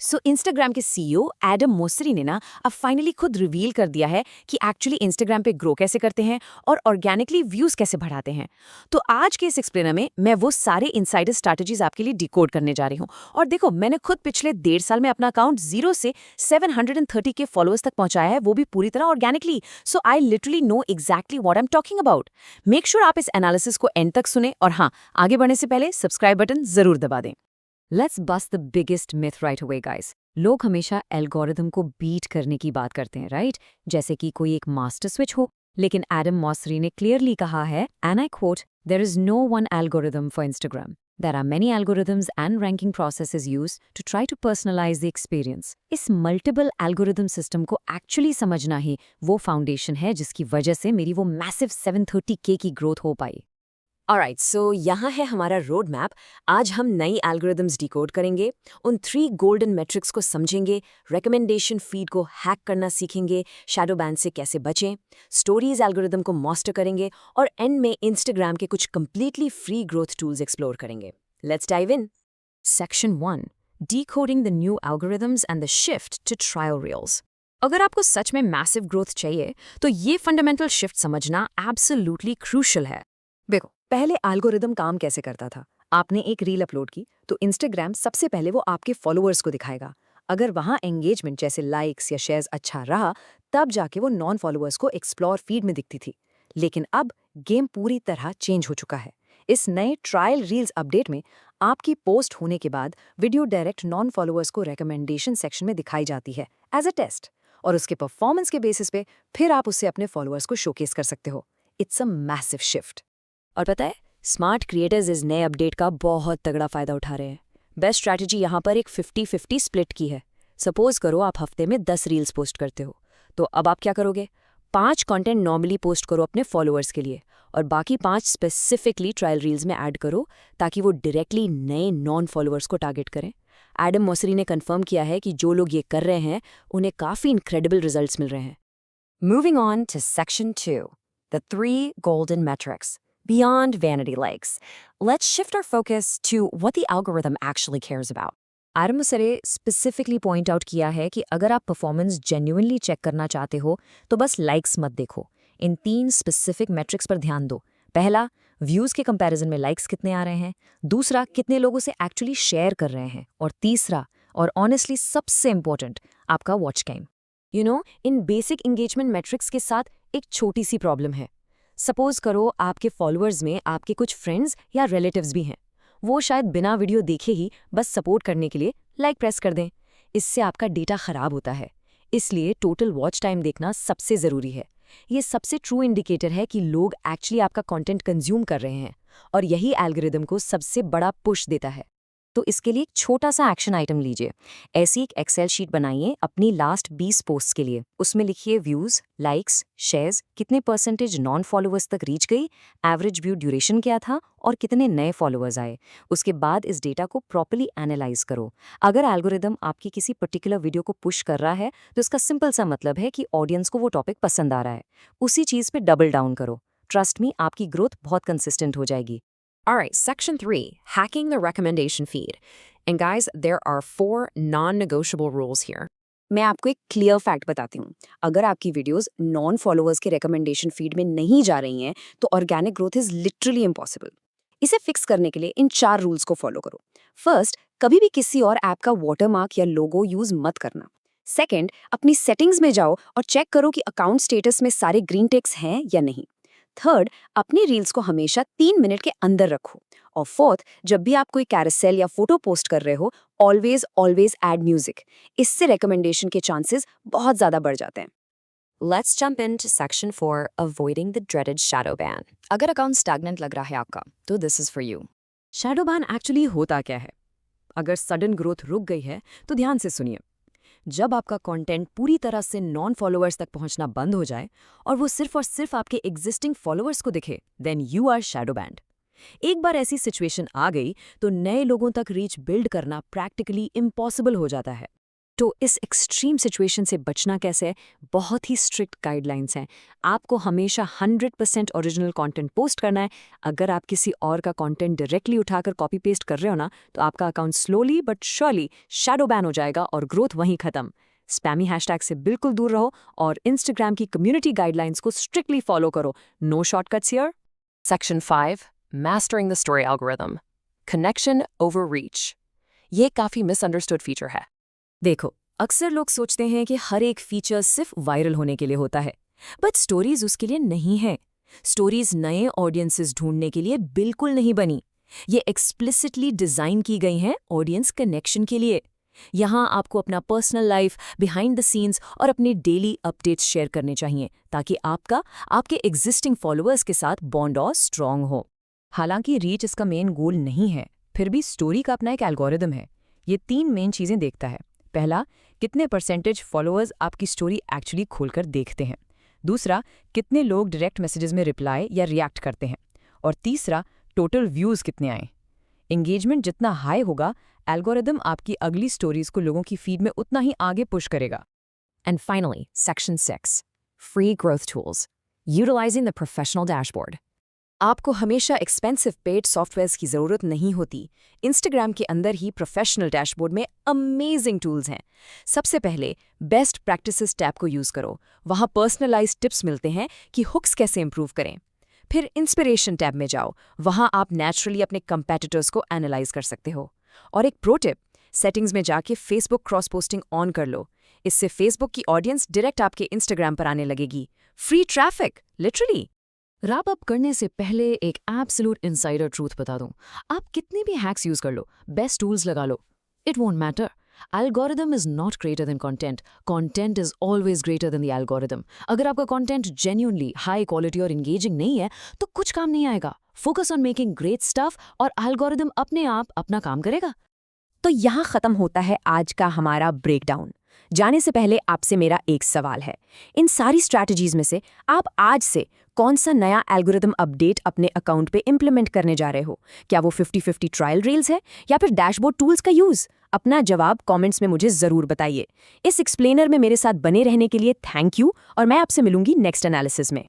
So Instagram के CEO Adam मोसरी ने ना अब फाइनली खुद रिवील कर दिया है कि एक्चुअली इंस्टाग्राम पे ग्रो कैसे करते हैं और ऑर्गेनिकली व्यूज कैसे बढ़ाते हैं। तो आज के इस एक्सप्लेनर में मैं वो सारे इनसाइडर स्ट्रैटेजीज आपके लिए डिकोड करने जा रही हूँ। और देखो, मैंने खुद पिछले 1.5 साल में अपना अकाउंट 0 से 730 के फॉलोअर्स तक पहुंचाया है, वो भी पूरी तरह organically. So I literally know exactly what I am talking about. Make sure आप इस एनालिसिस को एंड तक सुने, और हाँ, आगे बढ़ने से पहले सब्सक्राइब बटन जरूर दबा दें। Let's bust the biggest myth right away guys. लोग हमेशा एल्गोरिदम को बीट करने की बात करते हैं, राइट? जैसे कि कोई एक मास्टर स्विच हो। लेकिन एडम मॉसरी ने क्लियरली कहा है, and I quote, there is no one algorithm for Instagram. There are many algorithms and ranking processes used to try to personalize the experience. इस मल्टीपल एल्गोरिदम सिस्टम को actually समझना ही वो foundation है जिसकी वजह से मेरी वो मैसिव 730K की ग्रोथ हो पाई। ऑलराइट, सो यहाँ है हमारा रोड मैप। आज हम नई एल्गोरिदम्स डिकोड करेंगे, उन 3 गोल्डन मेट्रिक्स को समझेंगे, रिकमेंडेशन फीड को हैक करना सीखेंगे, शैडो बैन से कैसे बचें, स्टोरीज एल्गोरिदम को मास्टर करेंगे, और एंड में इंस्टाग्राम के कुछ completely free growth tools explore करेंगे। Let's dive in. Section 1, Decoding the new algorithms and the shift to trial reels। अगर आपको सच में मैसिव ग्रोथ चाहिए तो ये फंडामेंटल शिफ्ट समझना एब्सोल्युटली क्रूशियल है। देखो, पहले एल्गोरिदम काम कैसे करता था। आपने एक रील अपलोड की तो इंस्टाग्राम सबसे पहले वो आपके फॉलोअर्स को दिखाएगा। अगर वहाँ एंगेजमेंट जैसे लाइक्स या शेयर्स अच्छा रहा, तब जाके वो नॉन फॉलोअर्स को एक्सप्लोर फीड में दिखती थी। लेकिन अब गेम पूरी तरह चेंज हो चुका है। इस नए ट्रायल रील्स अपडेट में आपकी पोस्ट होने के बाद वीडियो डायरेक्ट नॉन फॉलोअर्स को रिकमेंडेशन सेक्शन में दिखाई जाती है एज अ टेस्ट, और उसके परफॉर्मेंस के बेसिस पे फिर आप उससे अपने फॉलोअर्स को शोकेस कर सकते हो। It's a massive shift. और पता है, स्मार्ट क्रिएटर्स इस नए अपडेट का बहुत तगड़ा फायदा उठा रहे हैं। बेस्ट स्ट्रैटेजी यहाँ पर एक 50-50 स्प्लिट की है। सपोज करो आप हफ्ते में 10 रील्स पोस्ट करते हो, तो अब आप क्या करोगे? 5 कंटेंट नॉर्मली पोस्ट करो अपने फॉलोअर्स के लिए, और बाकी 5 स्पेसिफिकली ट्रायल रील्स में ऐड करो ताकि वो डायरेक्टली नए नॉन फॉलोअर्स को टारगेट करें। एडम मोसरी ने कंफर्म किया है कि जो लोग ये कर रहे हैं उन्हें काफ़ी इनक्रेडिबल रिजल्ट्स मिल रहे हैं। Moving on to section 2, the 3 golden metrics beyond vanity likes. Let's shift our focus to what the algorithm actually cares about. Adam Mosseri specifically point out किया है कि अगर आप परफॉर्मेंस जेन्युइनली चेक करना चाहते हो तो बस लाइक्स मत देखो। इन 3 स्पेसिफिक मैट्रिक्स पर ध्यान दो। पहला, व्यूज़ के कंपैरिजन में लाइक्स कितने आ रहे हैं। दूसरा, कितने लोगों से एक्चुअली शेयर कर रहे हैं। और तीसरा, और ऑनेस्टली सबसे इंपॉर्टेंट, आपका वॉच टाइम। इन बेसिक एंगेजमेंट मैट्रिक्स के साथ एक छोटी सी प्रॉब्लम है। सपोज करो आपके फॉलोअर्स में आपके कुछ फ्रेंड्स या रिलेटिव्स भी हैं। वो शायद बिना वीडियो देखे ही बस सपोर्ट करने के लिए लाइक प्रेस कर दें। इससे आपका डेटा खराब होता है। इसलिए टोटल वॉच टाइम देखना सबसे ज़रूरी है। ये सबसे ट्रू इंडिकेटर है कि लोग एक्चुअली आपका कंटेंट कंज्यूम कर रहे हैं, और यही एल्गोरिदम को सबसे बड़ा पुश देता है। तो इसके लिए एक छोटा सा एक्शन आइटम लीजिए। ऐसी एक एक्सेल शीट बनाइए अपनी लास्ट 20 पोस्ट्स के लिए। उसमें लिखिए व्यूज़, लाइक्स, शेयर्स, कितने परसेंटेज नॉन फॉलोअर्स तक रीच गई, एवरेज व्यू ड्यूरेशन क्या था, और कितने नए फॉलोअर्स आए। उसके बाद इस डेटा को प्रॉपर्ली एनालाइज करो। अगर एल्गोरिदम आपकी किसी पर्टिकुलर वीडियो को पुश कर रहा है तो इसका सिंपल सा मतलब है कि ऑडियंस को वो टॉपिक पसंद आ रहा है। उसी चीज़ पे डबल डाउन करो। ट्रस्ट मी, आपकी ग्रोथ बहुत कंसिस्टेंट हो जाएगी। Alright, section 3, hacking the recommendation feed. And guys, there are 4 non-negotiable rules here. मैं आपको एक क्लियर फैक्ट बताती हूँ। अगर आपकी वीडियोस नॉन फॉलोअर्स के रिकमेंडेशन फीड में नहीं जा रही हैं तो organic growth is literally impossible. इसे फिक्स करने के लिए इन 4 रूल्स को फॉलो करो। फर्स्ट, कभी भी किसी और ऐप का वाटरमार्क या लोगो यूज मत करना। सेकंड, अपनी सेटिंग्स में जाओ और चेक करो कि अकाउंट स्टेटस में सारे ग्रीन टिक्स हैं या नहीं। थर्ड, अपनी रील्स को हमेशा 3 मिनट के अंदर रखो। और फोर्थ, जब भी आप कोई कैरोसेल या फोटो पोस्ट कर रहे हो, ऑलवेज ऐड म्यूजिक। इससे रिकमेंडेशन के चांसेस बहुत ज्यादा बढ़ जाते हैं। Let's jump into section 4, avoiding the dreaded shadow ban. अगर अकाउंट स्टैग्नेंट लग रहा है आपका, तो this is for you. Shadow ban actually होता क्या है? अगर सडन ग्रोथ रुक गई है तो ध्यान से सुनिए। जब आपका कंटेंट पूरी तरह से नॉन फॉलोअर्स तक पहुंचना बंद हो जाए और वो सिर्फ और सिर्फ आपके एग्जिस्टिंग फॉलोअर्स को दिखे, then you are shadow banned. एक बार ऐसी सिचुएशन आ गई तो नए लोगों तक रीच बिल्ड करना प्रैक्टिकली इम्पॉसिबल हो जाता है। तो इस एक्सट्रीम सिचुएशन से बचना कैसे है? बहुत ही स्ट्रिक्ट गाइडलाइंस हैं। आपको हमेशा 100% ओरिजिनल कंटेंट पोस्ट करना है। अगर आप किसी और का कंटेंट डायरेक्टली उठाकर कॉपी पेस्ट कर रहे हो ना, तो आपका account slowly but surely shadow ban हो जाएगा और ग्रोथ वहीं खत्म। स्पैमी हैशटैग से बिल्कुल दूर रहो और इंस्टाग्राम की कम्युनिटी गाइडलाइंस को स्ट्रिक्टली फॉलो करो। No shortcuts here. Section 5. Mastering the story algorithm. Connection over reach. ये काफी misunderstood feature है। देखो, अक्सर लोग सोचते हैं कि हर एक फीचर सिर्फ वायरल होने के लिए होता है, बट स्टोरीज उसके लिए नहीं है। स्टोरीज नए ऑडियंसेस ढूंढने के लिए बिल्कुल नहीं बनी। ये एक्सप्लिसिटली डिजाइन की गई हैं ऑडियंस कनेक्शन के लिए। यहाँ आपको अपना personal life, behind the scenes और अपने डेली अपडेट्स शेयर करने चाहिए ताकि आपके एग्जिस्टिंग फॉलोअर्स के साथ बॉन्ड और स्ट्रांग हो। हालांकि रीच इसका मेन गोल नहीं है, फिर भी स्टोरी का अपना एक एल्गोरिदम है। ये 3 मेन चीजें देखता है। पहला, कितने परसेंटेज फॉलोअर्स आपकी स्टोरी एक्चुअली खोलकर देखते हैं। दूसरा, कितने लोग डायरेक्ट मैसेजेस में रिप्लाई या रिएक्ट करते हैं। और तीसरा, टोटल व्यूज कितने आए। एंगेजमेंट जितना हाई होगा, एल्गोरिदम आपकी अगली स्टोरीज को लोगों की फीड में उतना ही आगे पुश करेगा। And finally, Section 6. Free growth tools. Utilizing the professional dashboard. आपको हमेशा एक्सपेंसिव पेड सॉफ्टवेयर्स की ज़रूरत नहीं होती। इंस्टाग्राम के अंदर ही प्रोफेशनल डैशबोर्ड में अमेजिंग टूल्स हैं। सबसे पहले बेस्ट प्रैक्टिसेस टैब को यूज़ करो। वहाँ पर्सनलाइज्ड टिप्स मिलते हैं कि हुक्स कैसे इंप्रूव करें। फिर इंस्पिरेशन टैब में जाओ, वहाँ आप नेचुरली अपने कंपेटिटर्स को एनालाइज कर सकते हो। और एक प्रो टिप, सेटिंग्स में जाके फेसबुक क्रॉस पोस्टिंग ऑन कर लो। इससे फेसबुक की ऑडियंस डायरेक्ट आपके इंस्टाग्राम पर आने लगेगी। Free traffic, literally. Wrap up करने से पहले एक एब्सोल्यूट इनसाइडर ट्रूथ बता दूं। आप कितने भी हैक्स यूज कर लो, बेस्ट टूल्स लगा लो, it won't matter. Algorithm is not greater than content. Content is always greater than the algorithm. अगर आपका कंटेंट जेन्युइनली हाई क्वालिटी और एंगेजिंग नहीं है तो कुछ काम नहीं आएगा। Focus on making great stuff और एल्गोरिदम अपने आप अपना काम करेगा। तो यहाँ ख़त्म होता है आज का हमारा ब्रेकडाउन। जाने से पहले आपसे मेरा एक सवाल है, इन सारी स्ट्रैटेजीज में से आप आज से कौन सा नया एल्गोरिदम अपडेट अपने अकाउंट पे इम्प्लीमेंट करने जा रहे हो? क्या वो 50-50 ट्रायल रील्स है या फिर डैशबोर्ड टूल्स का यूज़? अपना जवाब कमेंट्स में मुझे ज़रूर बताइए। इस एक्सप्लेनर में मेरे साथ बने रहने के लिए थैंक यू और मैं आपसे मिलूंगी नेक्स्ट एनालिसिस में।